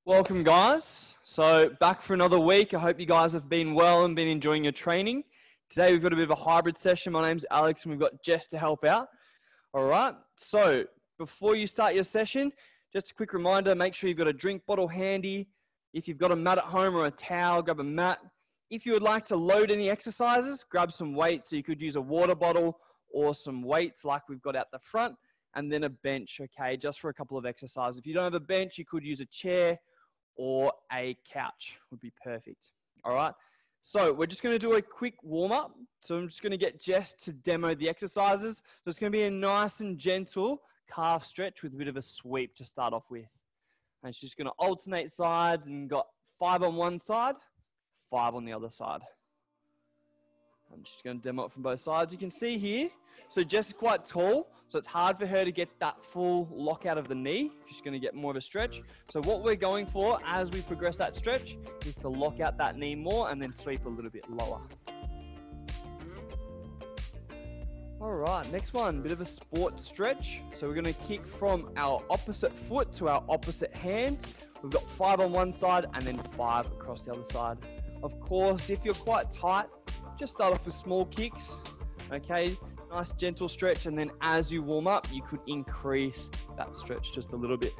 Welcome guys. So back for another week. I hope you guys have been well and been enjoying your training. Today we've got a bit of a hybrid session. My name's Alex and we've got Jess to help out. All right. So before you start your session, just a quick reminder, make sure you've got a drink bottle handy. If you've got a mat at home or a towel, grab a mat. If you would like to load any exercises, grab some weights. So you could use a water bottle or some weights like we've got out the front, and then a bench, okay, just for a couple of exercises. If you don't have a bench, you could use a chair or a couch would be perfect. All right. So we're just going to do a quick warm up. So I'm just going to get Jess to demo the exercises. So it's going to be a nice and gentle calf stretch with a bit of a sweep to start off with. And she's going to alternate sides and got 5 on one side, 5 on the other side. I'm just going to demo it from both sides. You can see here, so Jess is quite tall, so it's hard for her to get that full lock out of the knee. She's going to get more of a stretch. So what we're going for as we progress that stretch is to lock out that knee more and then sweep a little bit lower. All right, next one, bit of a sport stretch. So we're going to kick from our opposite foot to our opposite hand. We've got 5 on one side and then 5 across the other side. Of course, if you're quite tight, just start off with small kicks, okay? Nice gentle stretch, and then as you warm up, you could increase that stretch just a little bit.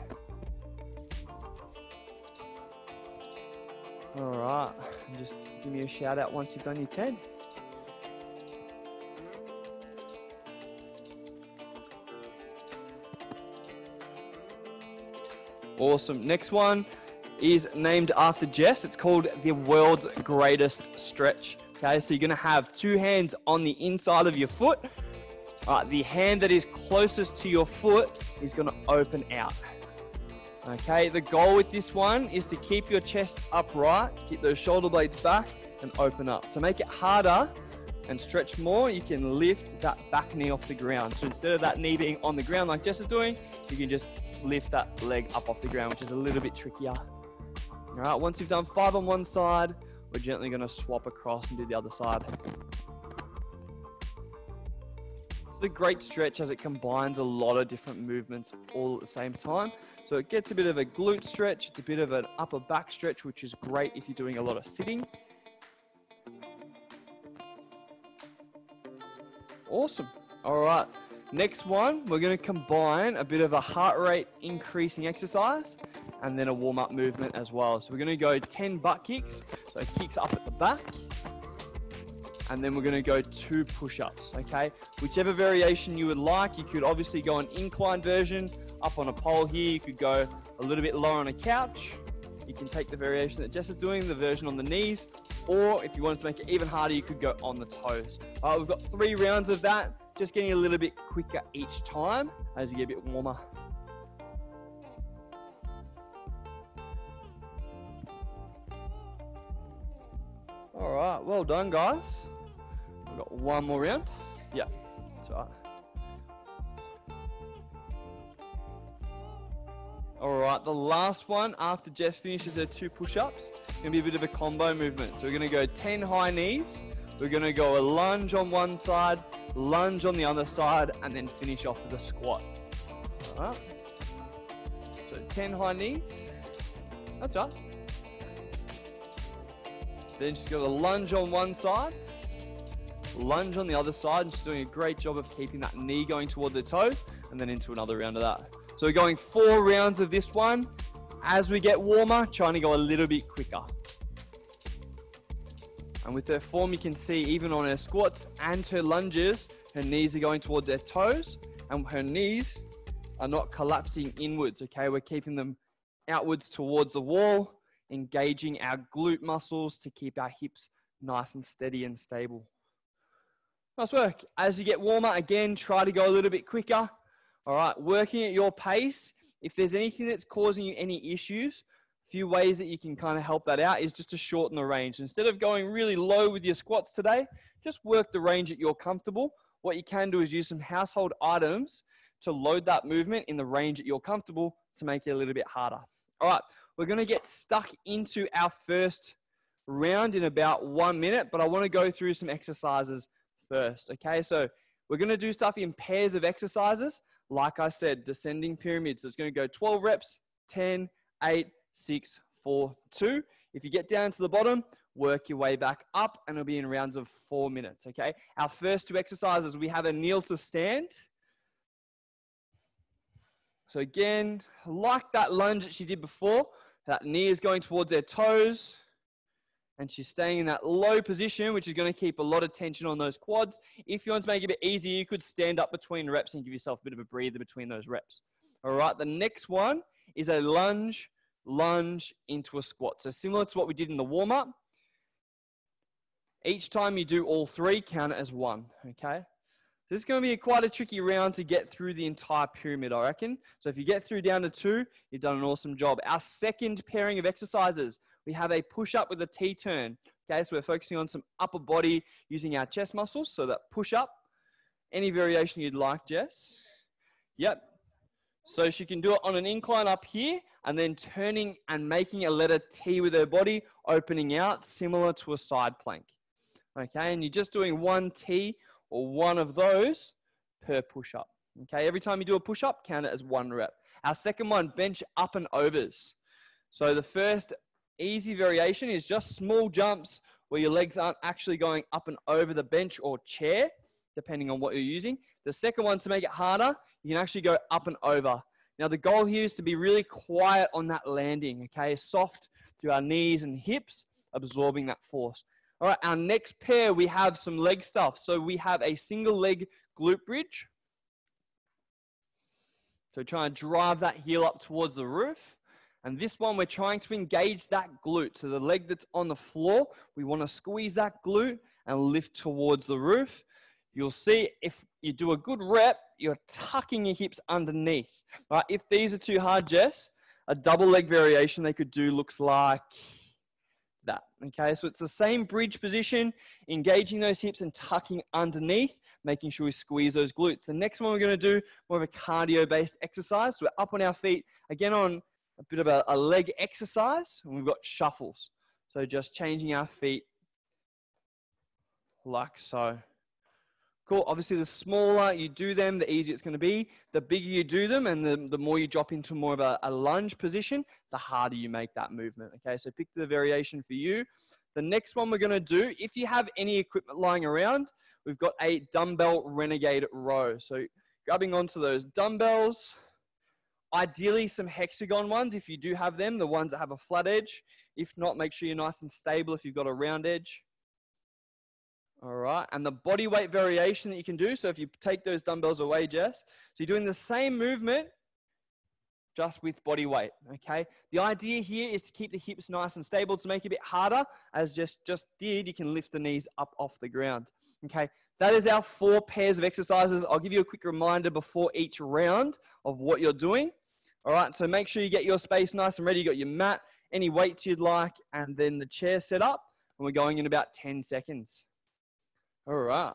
All right, and just give me a shout out once you've done your 10. Awesome. Next one is named after Jess. It's called the world's greatest stretch. Okay, so you're going to have 2 hands on the inside of your foot. The hand that is closest to your foot is going to open out. Okay, the goal with this one is to keep your chest upright, get those shoulder blades back and open up. To make it harder and stretch more, you can lift that back knee off the ground. So instead of that knee being on the ground like Jess is doing, you can just lift that leg up off the ground, which is a little bit trickier. All right, once you've done 5 on one side, we're gently going to swap across and do the other side. It's a great stretch as it combines a lot of different movements all at the same time. So it gets a bit of a glute stretch, it's a bit of an upper back stretch, which is great if you're doing a lot of sitting. Awesome. All right. Next one, we're going to combine a bit of a heart rate increasing exercise and then a warm-up movement as well. So we're going to go 10 butt kicks, so kicks up at the back, and then we're going to go 2 push-ups, okay? Whichever variation you would like. You could obviously go an incline version up on a pole here. You could go a little bit lower on a couch. You can take the variation that Jess is doing, the version on the knees, or if you wanted to make it even harder, you could go on the toes. All right, we've got 3 rounds of that. Just getting a little bit quicker each time as you get a bit warmer. All right, well done, guys. We've got 1 more round. Yeah, that's right. All right, the last one after Jess finishes her 2 push-ups, gonna be a bit of a combo movement. So we're gonna go 10 high knees. We're gonna go a lunge on one side, lunge on the other side, and then finish off with a squat. All right. So 10 high knees. That's right. Then just got a lunge on one side, lunge on the other side, and just doing a great job of keeping that knee going towards the toes, and then into another round of that. So we're going 4 rounds of this one. As we get warmer, trying to go a little bit quicker. And with her form, you can see even on her squats and her lunges, her knees are going towards her toes and her knees are not collapsing inwards, okay? We're keeping them outwards towards the wall, engaging our glute muscles to keep our hips nice and steady and stable. Nice work. As you get warmer, again, try to go a little bit quicker. All right, working at your pace. If there's anything that's causing you any issues, a few ways that you can kind of help that out is just to shorten the range. Instead of going really low with your squats today, just work the range that you're comfortable. What you can do is use some household items to load that movement in the range that you're comfortable to make it a little bit harder. All right, we're going to get stuck into our first round in about 1 minute, but I want to go through some exercises first, okay? So we're going to do stuff in pairs of exercises. Like I said, descending pyramid. So it's going to go 12 reps, 10, 8, 6, 4, 2. If you get down to the bottom, work your way back up, and it'll be in rounds of 4 minutes, okay? Our first 2 exercises, we have a kneel to stand. So again, like that lunge that she did before, that knee is going towards their toes, and she's staying in that low position, which is going to keep a lot of tension on those quads. If you want to make it a bit easier, you could stand up between reps and give yourself a bit of a breather between those reps. All right, the next one is a lunge into a squat. So similar to what we did in the warm-up. Each time you do all 3, count it as 1, okay? This is going to be quite a tricky round to get through the entire pyramid, I reckon. So if you get through down to 2, you've done an awesome job. Our second pairing of exercises, we have a push-up with a T-turn. Okay, so we're focusing on some upper body using our chest muscles. So that push-up, any variation you'd like, Jess. Yep. So she can do it on an incline up here and then turning and making a letter T with her body, opening out, similar to a side plank. Okay, and you're just doing 1 T or 1 of those per push-up. Okay, every time you do a push-up, count it as 1 rep. Our second one, bench up and overs. So the first easy variation is just small jumps where your legs aren't actually going up and over the bench or chair, depending on what you're using. The second one, to make it harder, you can actually go up and over. Now the goal here is to be really quiet on that landing, okay? Soft through our knees and hips, absorbing that force. All right, our next pair, we have some leg stuff. So we have a single leg glute bridge. So try and drive that heel up towards the roof. And this one, we're trying to engage that glute. So the leg that's on the floor, we want to squeeze that glute and lift towards the roof. You'll see if you do a good rep, you're tucking your hips underneath. All right, if these are too hard, Jess, a double leg variation they could do looks like that. Okay, so it's the same bridge position, engaging those hips and tucking underneath, making sure we squeeze those glutes. The next one we're going to do more of a cardio-based exercise. So we're up on our feet, again on a bit of a leg exercise, and we've got shuffles. So just changing our feet like so. Cool. Obviously, the smaller you do them, the easier it's going to be. The bigger you do them and the more you drop into more of a lunge position, the harder you make that movement. Okay, so pick the variation for you. The next one we're going to do, if you have any equipment lying around, we've got a dumbbell renegade row. So grabbing onto those dumbbells, ideally some hexagon ones if you do have them, the ones that have a flat edge. If not, make sure you're nice and stable if you've got a round edge. All right, and the body weight variation that you can do, so if you take those dumbbells away, Jess, so you're doing the same movement, just with body weight, okay? The idea here is to keep the hips nice and stable. To make it a bit harder, as Jess just did, you can lift the knees up off the ground, okay? That is our 4 pairs of exercises. I'll give you a quick reminder before each round of what you're doing. All right, so make sure you get your space nice and ready. You got your mat, any weights you'd like, and then the chair set up, and we're going in about 10 seconds. All right.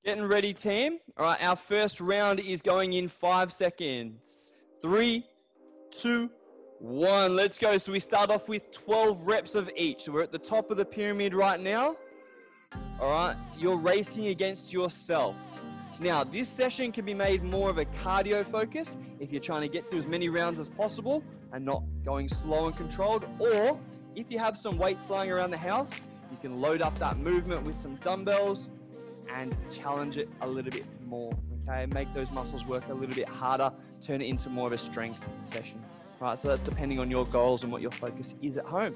Getting ready, team. All right, our first round is going in 5 seconds. 3, 2, 1. Let's go. So we start off with 12 reps of each. So we're at the top of the pyramid right now. All right, you're racing against yourself. Now, this session can be made more of a cardio focus if you're trying to get through as many rounds as possible and not going slow and controlled, or if you have some weights lying around the house, you can load up that movement with some dumbbells and challenge it a little bit more, okay? Make those muscles work a little bit harder, turn it into more of a strength session. All right, so that's depending on your goals and what your focus is at home.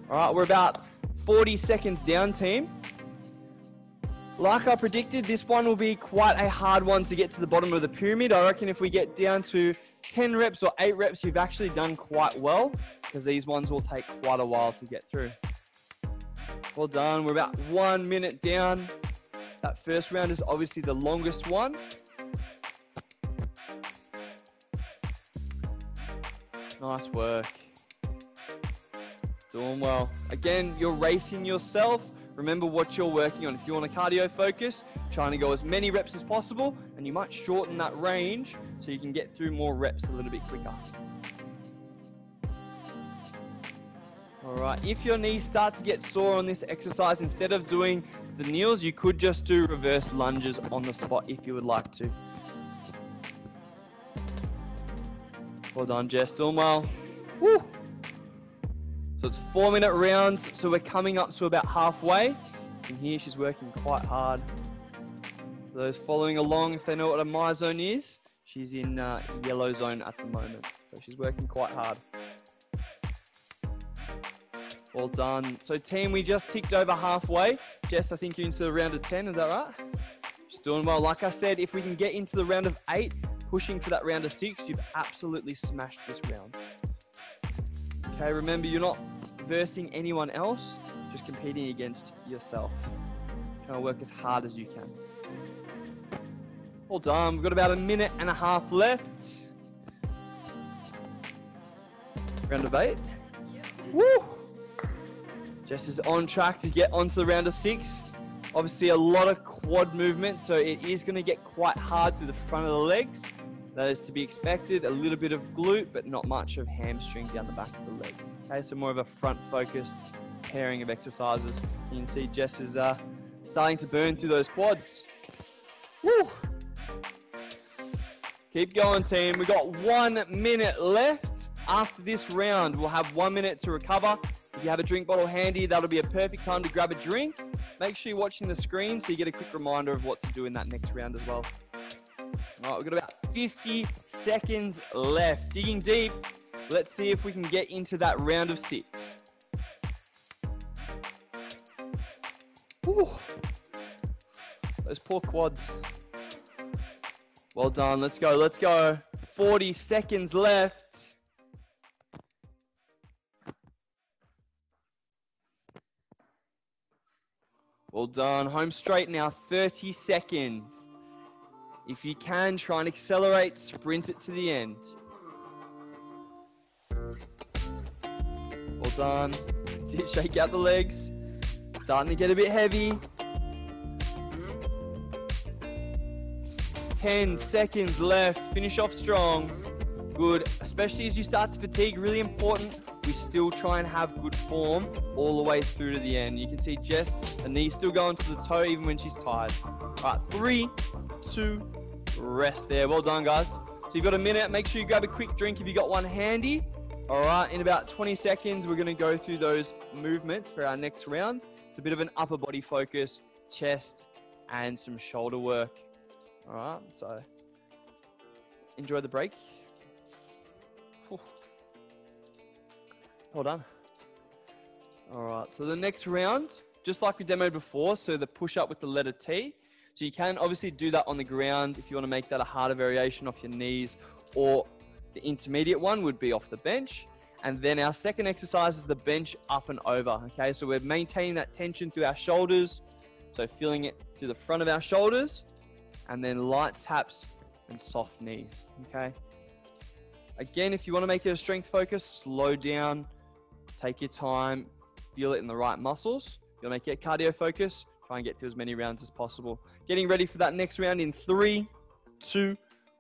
All right, we're about 40 seconds down, team. Like I predicted, this one will be quite a hard one to get to the bottom of the pyramid. I reckon if we get down to 10 reps or 8 reps, you've actually done quite well, because these ones will take quite a while to get through. Well done. We're about 1 minute down. That first round is obviously the longest one. Nice work. Doing well. Again, you're racing yourself. Remember what you're working on. If you want a cardio focus, trying to go as many reps as possible, and you might shorten that range so you can get through more reps a little bit quicker. All right, if your knees start to get sore on this exercise, instead of doing the kneels, you could just do reverse lunges on the spot if you would like to. Well done, Jess. Doing well. Woo! So it's 4-minute rounds. So we're coming up to about halfway. And here she's working quite hard. For those following along, if they know what a my zone is, she's in yellow zone at the moment. So she's working quite hard. Well done. So team, we just ticked over halfway. Jess, I think you're into the round of 10, is that right? Just doing well. Like I said, if we can get into the round of 8, pushing for that round of 6, you've absolutely smashed this round. Okay, remember, you're not versing anyone else, just competing against yourself. Trying to work as hard as you can. Well done. We've got about 1.5 minutes left. Round of 8. Woo! Jess is on track to get onto the round of 6. Obviously, a lot of quad movement, so it is going to get quite hard through the front of the legs. That is to be expected. A little bit of glute, but not much of hamstring down the back of the leg. Okay, so more of a front-focused pairing of exercises. You can see Jess is starting to burn through those quads. Woo! Keep going, team. We've got 1 minute left. After this round, we'll have 1 minute to recover. If you have a drink bottle handy, that'll be a perfect time to grab a drink. Make sure you're watching the screen so you get a quick reminder of what to do in that next round as well. All right, we've got about 50 seconds left. Digging deep. Let's see if we can get into that round of 6. Whew. Those poor quads. Well done. Let's go. Let's go. 40 seconds left. Well done. Home straight now. 30 seconds. If you can, try and accelerate. Sprint it to the end. Well done. Shake out the legs. Starting to get a bit heavy. 10 seconds left. Finish off strong. Good. Especially as you start to fatigue. Really important. We still try and have good form all the way through to the end. You can see Jess, the knee's still going to the toe even when she's tired. All right, 3, 2, rest there. Well done, guys. So you've got a minute. Make sure you grab a quick drink if you got one handy. All right, in about 20 seconds, we're going to go through those movements for our next round. It's a bit of an upper body focus, chest, and some shoulder work. All right, so enjoy the break. Whew. Well done. All right, so the next round, just like we demoed before, so the push-up with the letter T. So you can obviously do that on the ground if you want to make that a harder variation off your knees, or the intermediate one would be off the bench. And then our second exercise is the bench up and over, okay? So we're maintaining that tension through our shoulders, so feeling it through the front of our shoulders, and then light taps and soft knees, okay? Again, if you want to make it a strength focus, slow down, take your time, feel it in the right muscles. If you want to make it a cardio focus, try and get through as many rounds as possible. Getting ready for that next round in 3, 2,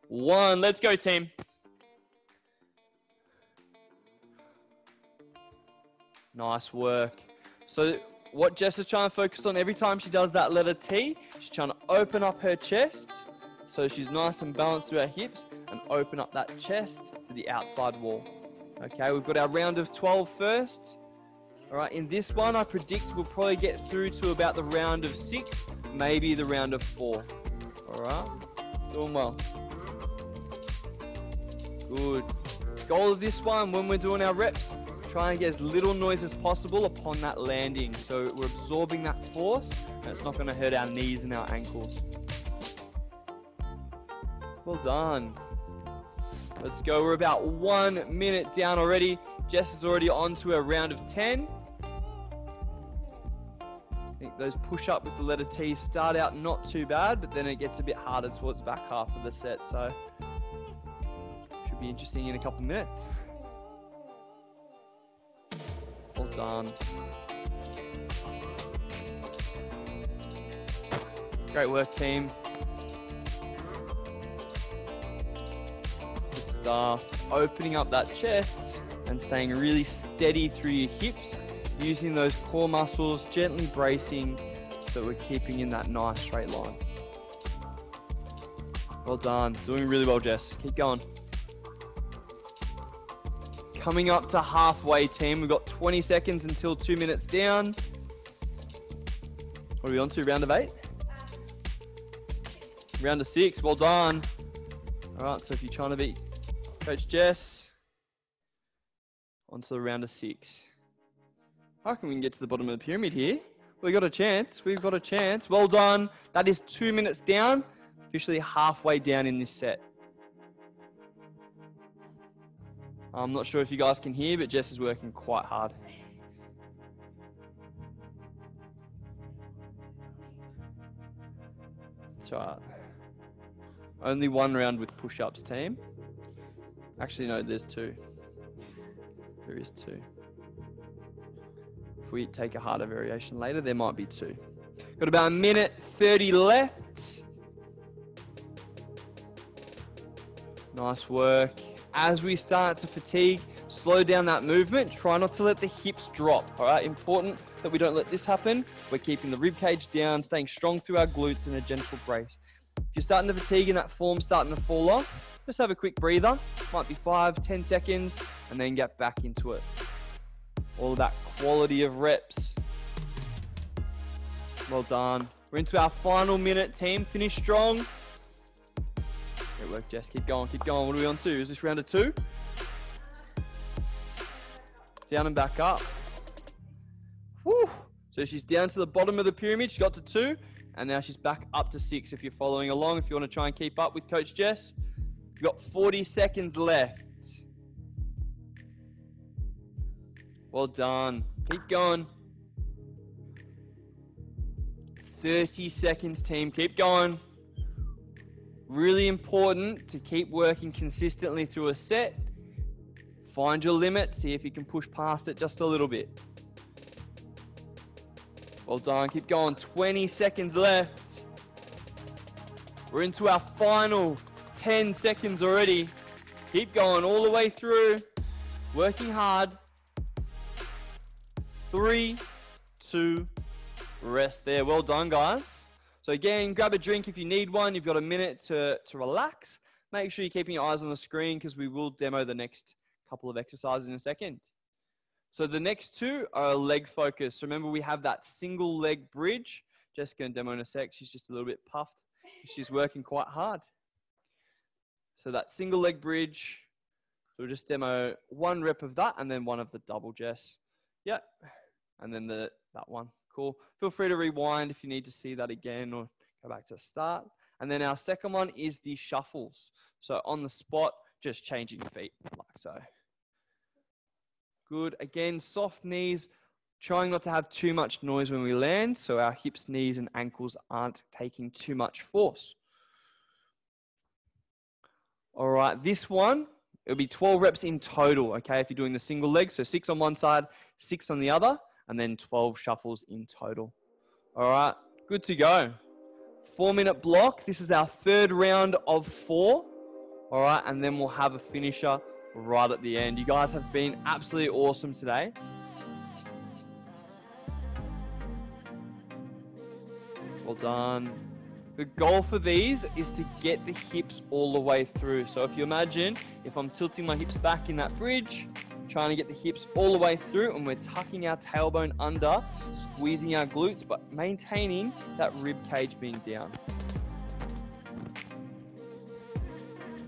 1. Let's go, team. Nice work. So what Jess is trying to focus on every time she does that letter T, she's trying to open up her chest so she's nice and balanced through her hips and open up that chest to the outside wall. Okay, we've got our round of 12 first. All right, in this one, I predict we'll probably get through to about the round of 6, maybe the round of 4. All right, doing well. Good. Goal of this one, when we're doing our reps, try and get as little noise as possible upon that landing. So we're absorbing that force, and it's not going to hurt our knees and our ankles. Well done. Let's go. We're about 1 minute down already. Jess is already on to a round of 10. I think those push-up with the letter T start out not too bad, but then it gets a bit harder towards the back half of the set. So should be interesting in a couple minutes. Well done. Great work, team. Good stuff. Opening up that chest and staying really steady through your hips, using those core muscles, gently bracing so we're keeping in that nice straight line. Well done. Doing really well, Jess. Keep going. Coming up to halfway, team. We've got 20 seconds until 2 minutes down. What are we on to? Round of 8? Round of 6. Well done. All right, so if you're trying to beat Coach Jess, on to the round of 6. I reckon we can get to the bottom of the pyramid here. We've got a chance. We've got a chance. Well done. That is 2 minutes down. Officially halfway down in this set. I'm not sure if you guys can hear, but Jess is working quite hard. That's right. Only one round with push-ups, team. Actually, no, there's 2. There is 2. If we take a harder variation later, there might be 2. Got about 1:30 left. Nice work. As we start to fatigue, slow down that movement. Try not to let the hips drop. All right, important that we don't let this happen. We're keeping the rib cage down, staying strong through our glutes and a gentle brace. If you're starting to fatigue and that form's starting to fall off, just have a quick breather. Might be 5-10 seconds, and then get back into it. All of that quality of reps. Well done. We're into our final minute, team. Finish strong. Great work, Jess. Keep going, keep going. What are we on to? Is this round of 2? Down and back up. Woo! So she's down to the bottom of the pyramid. She got to 2, and now she's back up to 6 if you're following along. If you want to try and keep up with Coach Jess. You've got 40 seconds left. Well done. Keep going. 30 seconds, team. Keep going. Really important to keep working consistently through a set. Find your limit. See if you can push past it just a little bit. Well done. Keep going. 20 seconds left. We're into our final 10 seconds already. Keep going all the way through. Working hard. 3, 2, rest there. Well done, guys. So again, grab a drink if you need one. You've got a minute to relax. Make sure you're keeping your eyes on the screen because we will demo the next couple of exercises in a second. So the next 2 are leg focus. So remember, we have that single leg bridge. Jess going to demo in a sec. She's just a little bit puffed. She's working quite hard. So that single leg bridge. So we'll just demo 1 rep of that and then 1 of the double, Jess. Yep. And then that one. Cool. Feel free to rewind if you need to see that again or go back to the start. And then our second one is the shuffles. So on the spot, just changing feet like so. Good. Again, soft knees, trying not to have too much noise when we land so our hips, knees, and ankles aren't taking too much force. All right, this one, it'll be 12 reps in total, okay, if you're doing the single leg. So 6 on one side, 6 on the other, and then 12 shuffles in total. All right, good to go. 4-minute block. This is our 3rd round of 4. All right, and then we'll have a finisher right at the end. You guys have been absolutely awesome today. Well done. The goal for these is to get the hips all the way through. So if you imagine, if I'm tilting my hips back in that bridge, trying to get the hips all the way through, and we're tucking our tailbone under, squeezing our glutes, but maintaining that rib cage being down.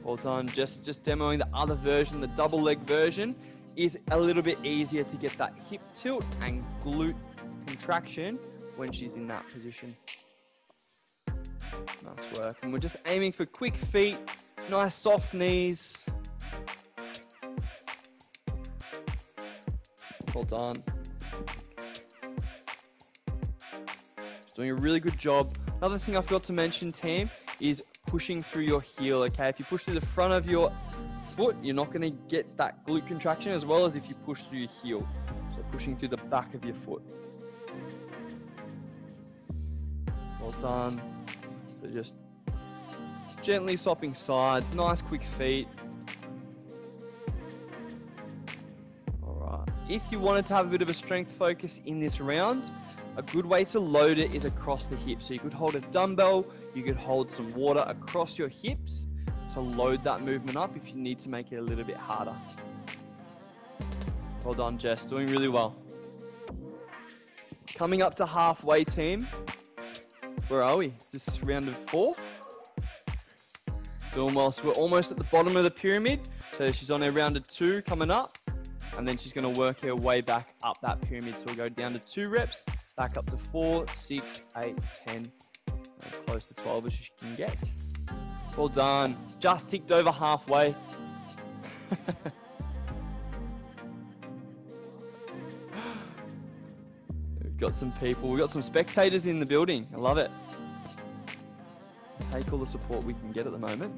Well done. Just demoing the other version, the double leg version, is a little bit easier to get that hip tilt and glute contraction when she's in that position. Nice work. And we're just aiming for quick feet, nice soft knees. Well done. Just doing a really good job. Another thing I forgot to mention, team, is pushing through your heel, okay? If you push through the front of your foot, you're not going to get that glute contraction as well as if you push through your heel. So pushing through the back of your foot. Well done. So just gently swapping sides, nice quick feet. If you wanted to have a bit of a strength focus in this round, a good way to load it is across the hips. So you could hold a dumbbell, you could hold some water across your hips to load that movement up if you need to make it a little bit harder. Well done, Jess. Doing really well. Coming up to halfway, team. Where are we? Is this round of 4? Doing well. So we're almost at the bottom of the pyramid. So she's on her round of 2 coming up. And then she's going to work her way back up that pyramid. So we'll go down to 2 reps, back up to 4, 6, 8, 10, and close to 12 as she can get. Well done. Just ticked over halfway. We've got some people. We've got some spectators in the building. I love it. Take all the support we can get at the moment.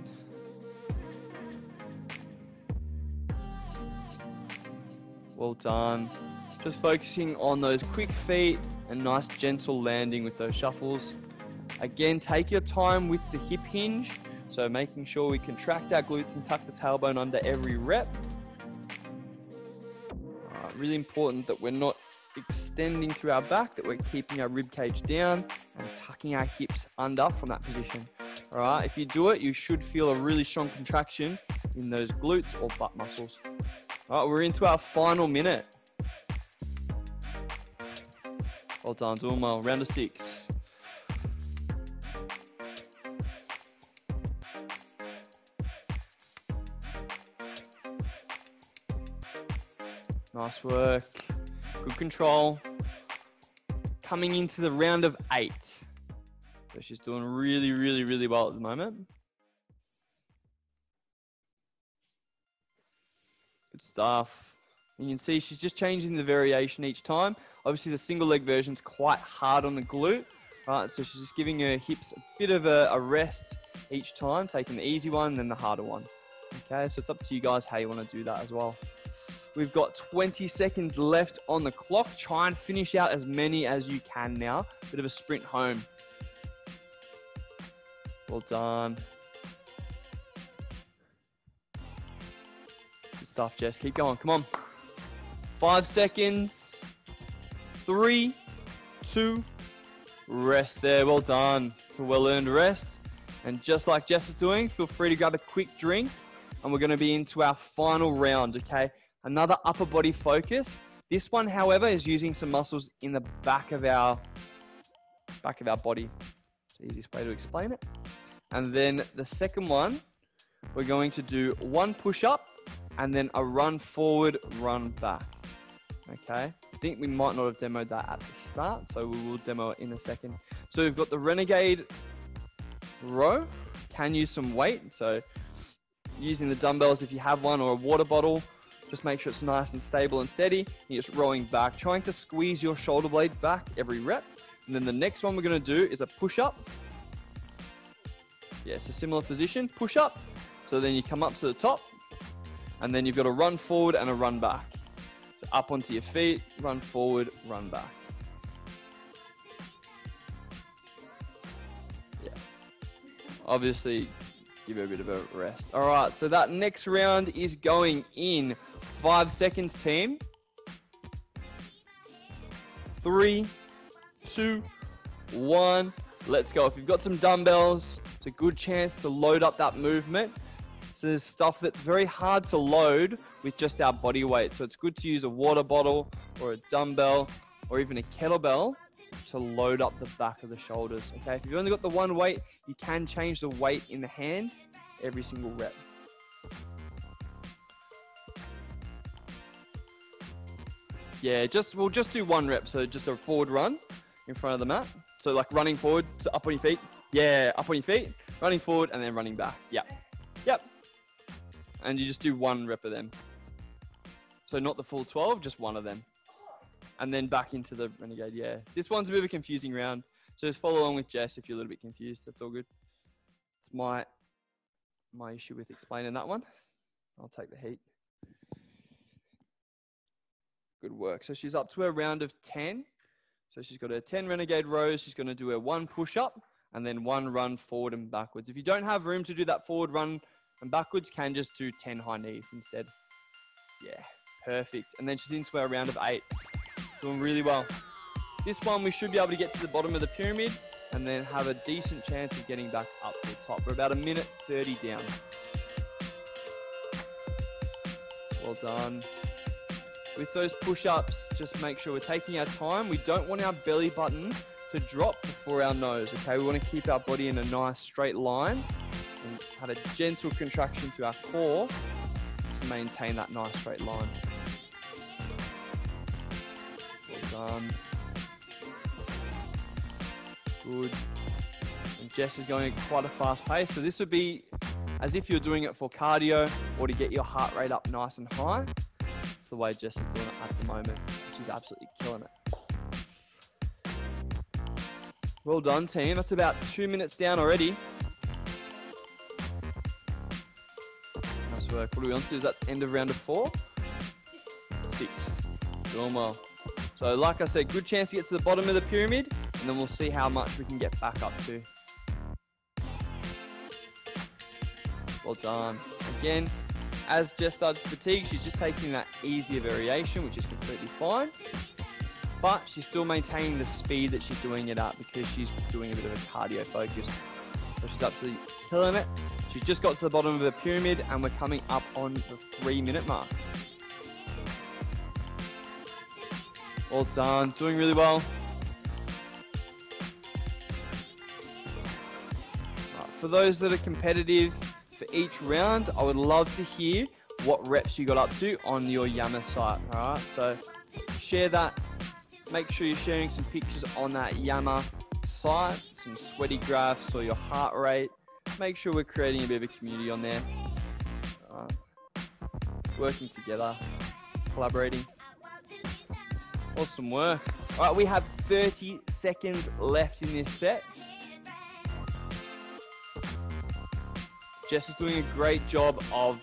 Well done. Just focusing on those quick feet and nice gentle landing with those shuffles. Again, take your time with the hip hinge. So making sure we contract our glutes and tuck the tailbone under every rep. Really important that we're not extending through our back, that we're keeping our rib cage down and tucking our hips under from that position. All right, if you do it, you should feel a really strong contraction in those glutes or butt muscles. All right, we're into our final minute. Well done, doing well. Round of 6. Nice work. Good control. Coming into the round of 8. So she's doing really, really, really well at the moment. Good stuff. You can see she's just changing the variation each time. Obviously, the single leg version's quite hard on the glute. Right, so she's just giving her hips a bit of a rest each time, taking the easy one, then the harder one. Okay, so it's up to you guys how you want to do that as well. We've got 20 seconds left on the clock. Try and finish out as many as you can now. Bit of a sprint home. Well done. Good stuff, Jess. Keep going. Come on. 5 seconds. 3, 2, rest there. Well done. It's a well-earned rest. And just like Jess is doing, feel free to grab a quick drink. And we're going to be into our final round, okay? Another upper body focus. This one, however, is using some muscles in the back of our body. It's the easiest way to explain it. And then the second one, we're going to do 1 push-up and then a run forward, run back. Okay. I think we might not have demoed that at the start, so we will demo it in a second. So we've got the renegade row. Can use some weight. So using the dumbbells if you have one or a water bottle. Just make sure it's nice and stable and steady. You're just rowing back, trying to squeeze your shoulder blade back every rep. And then the next one we're going to do is a push-up. Yeah, so similar position, push-up. So then you come up to the top, and then you've got a run forward and a run back. So up onto your feet, run forward, run back. Yeah. Obviously, give it a bit of a rest. All right, so that next round is going in 5 seconds, team. 3, 2, 1. Let's go. If you've got some dumbbells, it's a good chance to load up that movement. So there's stuff that's very hard to load with just our body weight. So it's good to use a water bottle or a dumbbell or even a kettlebell to load up the back of the shoulders. Okay, if you've only got the one weight, you can change the weight in the hand every single rep. Yeah, we'll just do 1 rep. So just a forward run in front of the mat. So like running forward, so up on your feet. Yeah, up on your feet, running forward and then running back. Yep. Yep. And you just do 1 rep of them. So not the full 12, just 1 of them. And then back into the renegade, yeah. This one's a bit of a confusing round. So just follow along with Jess if you're a little bit confused. That's all good. It's my issue with explaining that one. I'll take the heat. Good work. So she's up to her round of 10. So she's got her 10 renegade rows. She's going to do her 1 push-up and then 1 run forward and backwards. If you don't have room to do that forward run and backwards, can just do 10 high knees instead. Yeah, perfect. And then she's into her round of 8. Doing really well. This one, we should be able to get to the bottom of the pyramid and then have a decent chance of getting back up to the top. We're about 1:30 down. Well done. with those push-ups, just make sure we're taking our time. We don't want our belly button to drop before our nose, okay? We want to keep our body in a nice straight line and have a gentle contraction to our core to maintain that nice straight line. Well done. Good. And Jess is going at quite a fast pace. So this would be as if you're doing it for cardio or to get your heart rate up nice and high. That's the way Jess is doing it at the moment. She's absolutely killing it. Well done, team. That's about 2 minutes down already. Nice work. What are we on to? Is that end of round of 4? 6. Doing well. So like I said, good chance to get to the bottom of the pyramid, and then we'll see how much we can get back up to. Well done. Again, as Jess starts to fatigue, she's just taking that easier variation, which is completely fine. But she's still maintaining the speed that she's doing it at because she's doing a bit of a cardio focus. So she's absolutely killing it. She's just got to the bottom of the pyramid and we're coming up on the 3-minute mark. Well done, doing really well. Right, for those that are competitive for each round, I would love to hear what reps you got up to on your Yammer site. All right, so share that. Make sure you're sharing some pictures on that Yammer site, some sweaty graphs or your heart rate. Make sure we're creating a bit of a community on there. Working together, collaborating. Awesome work. All right, we have 30 seconds left in this set. Jess is doing a great job of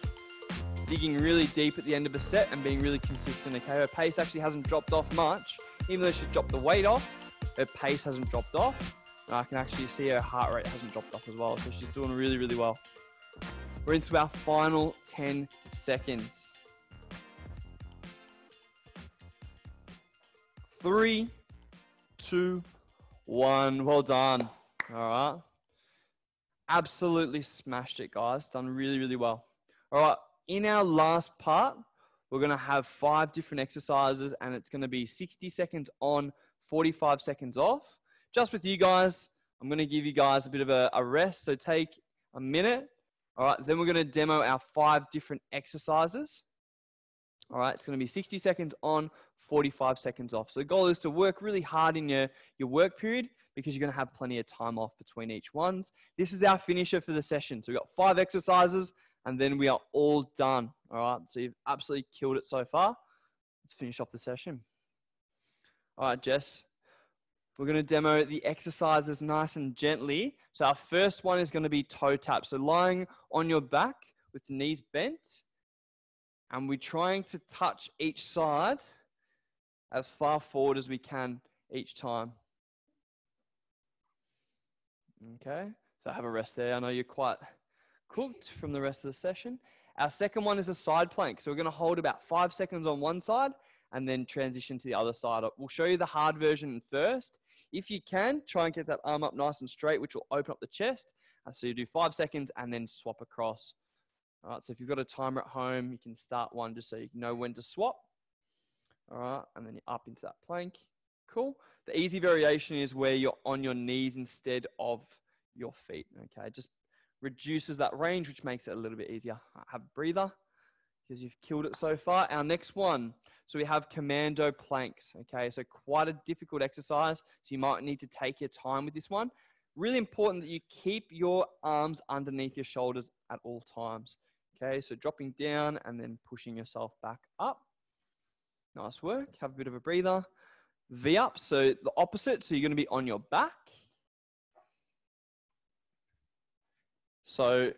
digging really deep at the end of a set and being really consistent, okay? Her pace actually hasn't dropped off much. Even though she's dropped the weight off, her pace hasn't dropped off. And I can actually see her heart rate hasn't dropped off as well. So she's doing really, really well. We're into our final 10 seconds. 3, 2, 1. Well done. All right. Absolutely smashed it, guys. Done really, really well. All right. In our last part, we're going to have 5 different exercises and it's going to be 60 seconds on, 45 seconds off. Just with you guys, I'm going to give you guys a bit of a rest. So take a minute. All right. Then we're going to demo our 5 different exercises. All right. It's going to be 60 seconds on, 45 seconds off. So the goal is to work really hard in your work period because you're going to have plenty of time off between each ones. This is our finisher for the session. So we've got 5 exercises. And then we are all done. All right, so you've absolutely killed it so far. Let's finish off the session. All right, Jess, we're going to demo the exercises nice and gently. So our first one is going to be toe tap. So lying on your back with the knees bent. And we're trying to touch each side as far forward as we can each time. Okay, so have a rest there. I know you're quite cooked from the rest of the session. Our second one is a side plank. So we're going to hold about 5 seconds on one side and then transition to the other side. We'll show you the hard version first. If you can, try and get that arm up nice and straight, which will open up the chest. So you do 5 seconds and then swap across. All right, so if you've got a timer at home, you can start one just so you know when to swap. All right, and then you're up into that plank. Cool. The easy variation is where you're on your knees instead of your feet. Okay, just reduces that range, which makes it a little bit easier. Have a breather because you've killed it so far. Our next one, so we have commando planks. Okay, so quite a difficult exercise. So you might need to take your time with this one. Really important that you keep your arms underneath your shoulders at all times. Okay, so dropping down and then pushing yourself back up. Nice work. Have a bit of a breather. V up, so the opposite. So you're going to be on your back. So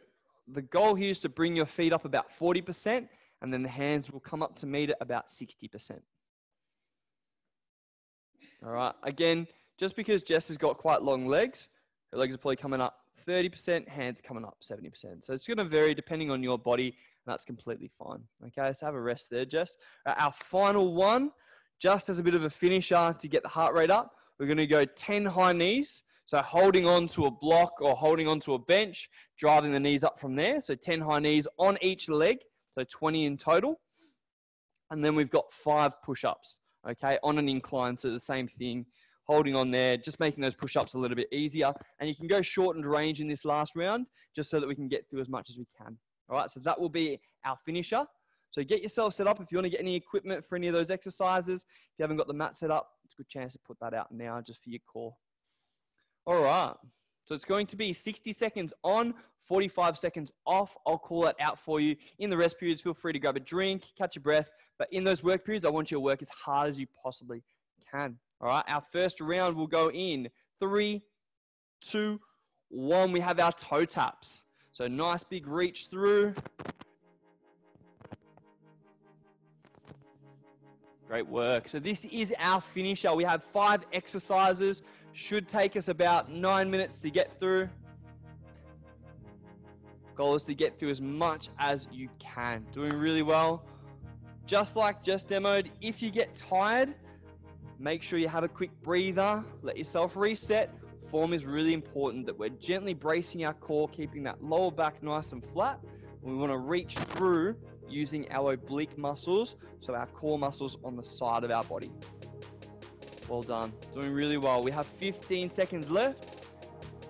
the goal here is to bring your feet up about 40% and then the hands will come up to meet at about 60%. All right, again, just because Jess has got quite long legs, her legs are probably coming up 30%, hands coming up 70%. So it's going to vary depending on your body and that's completely fine. Okay, so have a rest there, Jess. Our final one, just as a bit of a finisher to get the heart rate up, we're going to go 10 high knees. So holding on to a block or holding on to a bench, driving the knees up from there. So 10 high knees on each leg, so 20 in total. And then we've got 5 push-ups, okay, on an incline. So the same thing, holding on there, just making those push-ups a little bit easier. And you can go shortened range in this last round, just so that we can get through as much as we can. All right, so that will be our finisher. So get yourself set up. If you want to get any equipment for any of those exercises, if you haven't got the mat set up, it's a good chance to put that out now just for your core. All right, so it's going to be 60 seconds on, 45 seconds off. I'll call it out for you. In the rest periods, feel free to grab a drink, catch your breath. But in those work periods, I want you to work as hard as you possibly can. All right, our first round will go in 3, 2, 1. We have our toe taps. So nice big reach through. Great work. So this is our finisher. We have 5 exercises. Should take us about 9 minutes to get through. Goal is to get through as much as you can. Doing really well. Just like Jess demoed, if you get tired, make sure you have a quick breather. Let yourself reset. Form is really important, that we're gently bracing our core, keeping that lower back nice and flat. We want to reach through using our oblique muscles, so our core muscles on the side of our body. Well done. Doing really well. We have 15 seconds left.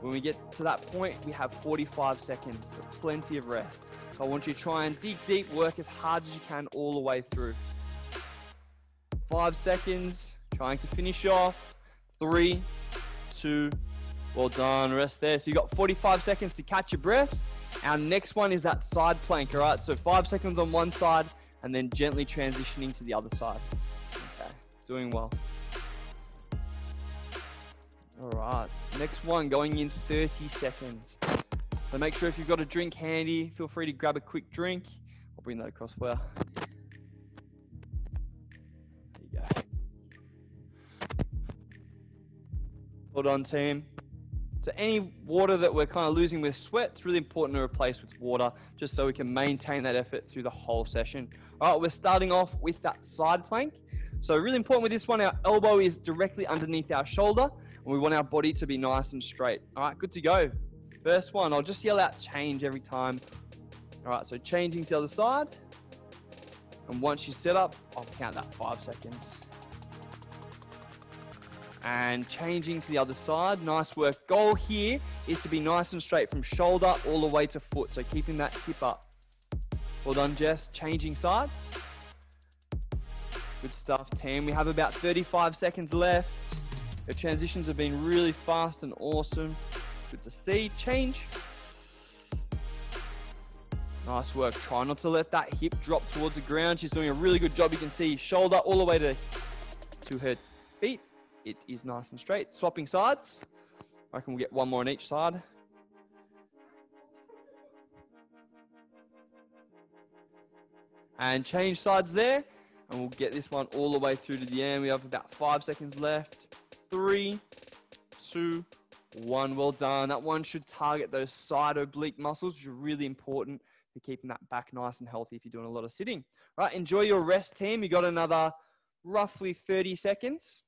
When we get to that point, we have 45 seconds, so plenty of rest. So I want you to try and dig deep, work as hard as you can all the way through. 5 seconds, trying to finish off. 3, 2, well done, rest there. So you got 45 seconds to catch your breath. Our next one is that side plank, all right? So 5 seconds on one side and then gently transitioning to the other side. Okay, doing well. All right, next one going in 30 seconds. So make sure if you've got a drink handy, feel free to grab a quick drink. I'll bring that across for you. There you go. Hold on, team. So any water that we're kind of losing with sweat, it's really important to replace with water, just so we can maintain that effort through the whole session. All right, we're starting off with that side plank. So really important with this one, our elbow is directly underneath our shoulder, and we want our body to be nice and straight. All right, good to go. First one, I'll just yell out change every time. All right, so changing to the other side. And once you set up, I'll count that 5 seconds. And changing to the other side. Nice work. Goal here is to be nice and straight from shoulder all the way to foot. So keeping that hip up. Well done, Jess. Changing sides. Good stuff, team. We have about 35 seconds left. The transitions have been really fast and awesome. Good to see. Change. Nice work. Try not to let that hip drop towards the ground. She's doing a really good job. You can see shoulder all the way to her feet. It is nice and straight. Swapping sides. I reckon we'll get one more on each side. And change sides there. And we'll get this one all the way through to the end. We have about 5 seconds left. 3, 2, 1. Well done. That one should target those side oblique muscles, which are really important for keeping that back nice and healthy if you're doing a lot of sitting. Right, enjoy your rest, team. You got another roughly 30 seconds.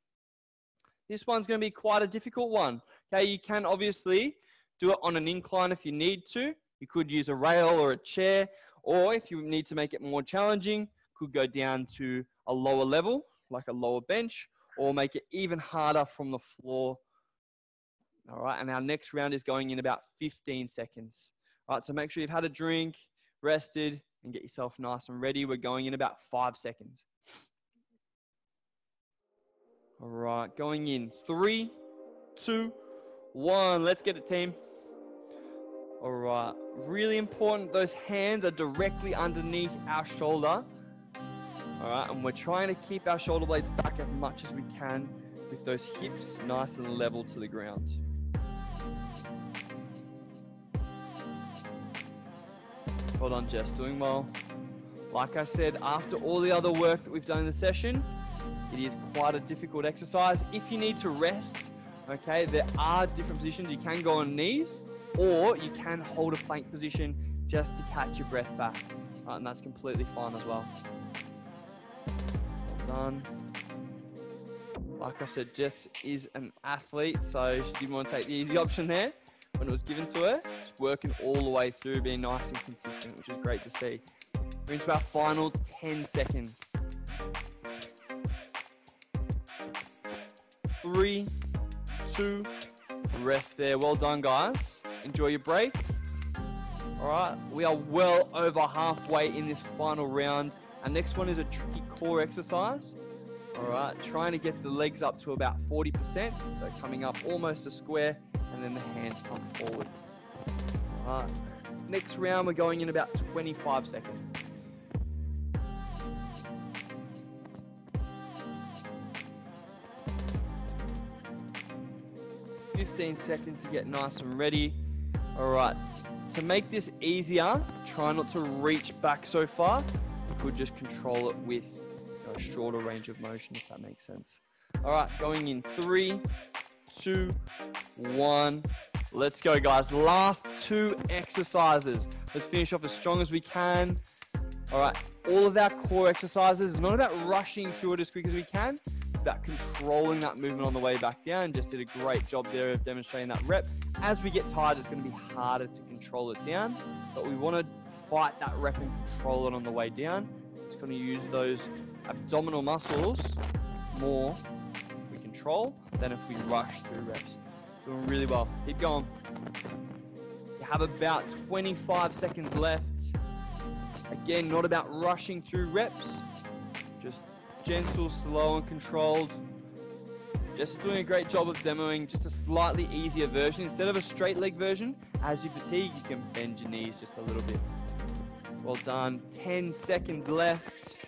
This one's going to be quite a difficult one. Okay, you can obviously do it on an incline if you need to. You could use a rail or a chair, or if you need to make it more challenging, could go down to a lower level, like a lower bench, or make it even harder from the floor. All right, and our next round is going in about 15 seconds. All right, so make sure you've had a drink, rested, and get yourself nice and ready. We're going in about 5 seconds. All right, going in 3, 2, 1. Let's get it, team. All right, really important. Those hands are directly underneath our shoulder. All right, and we're trying to keep our shoulder blades back as much as we can with those hips nice and level to the ground. Hold on, Jess, doing well. Like I said, after all the other work that we've done in the session, it is quite a difficult exercise. If you need to rest, okay, there are different positions. You can go on knees, or you can hold a plank position just to catch your breath back. And that's completely fine as well. Well done. Like I said, Jess is an athlete, so she didn't want to take the easy option there when it was given to her. Just working all the way through, being nice and consistent, which is great to see. We're into our final 10 seconds. 3, 2, rest there. Well done, guys. Enjoy your break. All right, we are well over halfway in this final round. Our next one is a tricky core exercise. All right, trying to get the legs up to about 40%. So coming up almost a square, and then the hands come forward. All right, next round we're going in about 25 seconds. 15 seconds to get nice and ready. All right, to make this easier, try not to reach back so far. You could just control it with a shorter range of motion, if that makes sense. All right, going in 3, 2, 1. Let's go, guys. Last 2 exercises. Let's finish off as strong as we can. All right, all of our core exercises, it's not about rushing through it as quick as we can. It's about controlling that movement on the way back down. Just did a great job there of demonstrating that rep. As we get tired, it's going to be harder to control it down, but we want to fight that rep and control it on the way down. It's going to use those abdominal muscles more if we control than if we rush through reps. Doing really well. Keep going. You have about 25 seconds left. Again, not about rushing through reps. Just gentle, slow, and controlled. Just doing a great job of demoing just a slightly easier version. Instead of a straight leg version, as you fatigue, you can bend your knees just a little bit. Well done. 10 seconds left.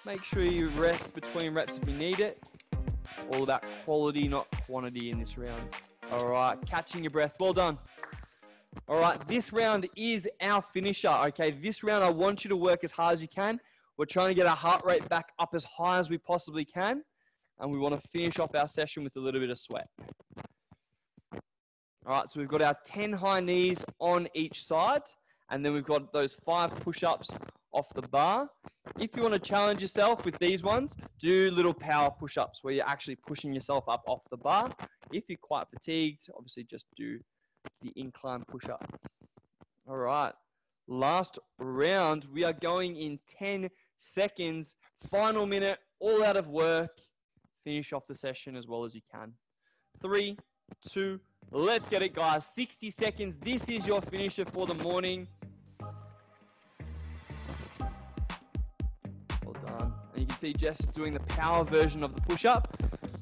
Make sure you rest between reps if you need it. All about quality, not quantity in this round. All right, catching your breath. Well done. All right, this round is our finisher, okay? This round, I want you to work as hard as you can. We're trying to get our heart rate back up as high as we possibly can, and we want to finish off our session with a little bit of sweat. All right, so we've got our 10 high knees on each side, and then we've got those 5 push-ups off the bar. If you want to challenge yourself with these ones, do little power push-ups where you're actually pushing yourself up off the bar. If you're quite fatigued, obviously just do the incline push-up. All right, last round. We are going in 10 seconds. Final minute, all out of work. Finish off the session as well as you can. 3, 2, let's get it, guys. 60 seconds. This is your finisher for the morning. Well done. And you can see Jess is doing the power version of the push-up.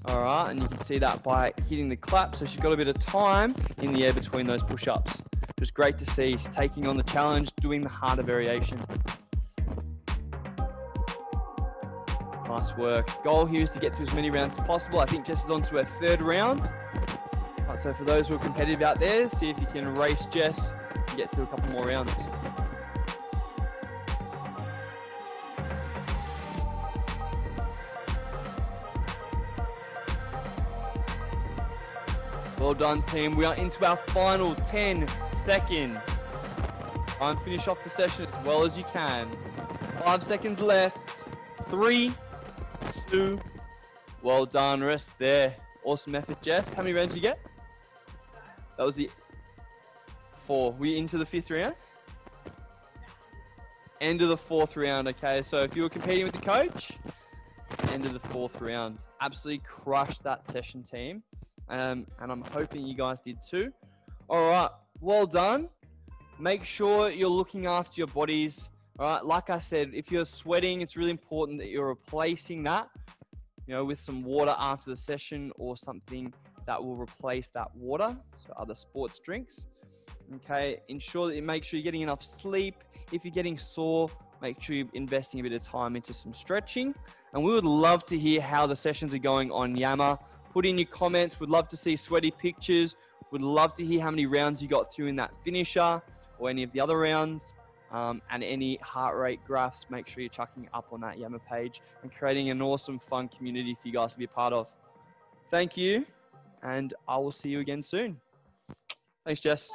All right, and you can see that by hitting the clap. So she's got a bit of time in the air between those push-ups. Just great to see. She's taking on the challenge, doing the harder variation. Nice work. Goal here is to get through as many rounds as possible. I think Jess is on to her 3rd round. All right, so for those who are competitive out there, see if you can race Jess and get through a couple more rounds. Well done, team. We are into our final 10 seconds. Try and finish off the session as well as you can. 5 seconds left. 3, 2. Well done. Rest there. Awesome effort, Jess. How many rounds did you get? That was the 4. We into the 5th round? End of the 4th round. Okay, so if you were competing with the coach, end of the 4th round. Absolutely crushed that session, team. And I'm hoping you guys did too. All right, well done. Make sure you're looking after your bodies. All right, like I said, if you're sweating, it's really important that you're replacing that, with some water after the session or something that will replace that water. So other sports drinks. Okay, ensure that you make sure you're getting enough sleep. If you're getting sore, make sure you're investing a bit of time into some stretching. And we would love to hear how the sessions are going on Yammer. Put in your comments. We'd love to see sweaty pictures. We'd love to hear how many rounds you got through in that finisher or any of the other rounds. And any heart rate graphs, make sure you're chucking up on that Yammer page and creating an awesome, fun community for you guys to be a part of. Thank you, and I will see you again soon. Thanks, Jess.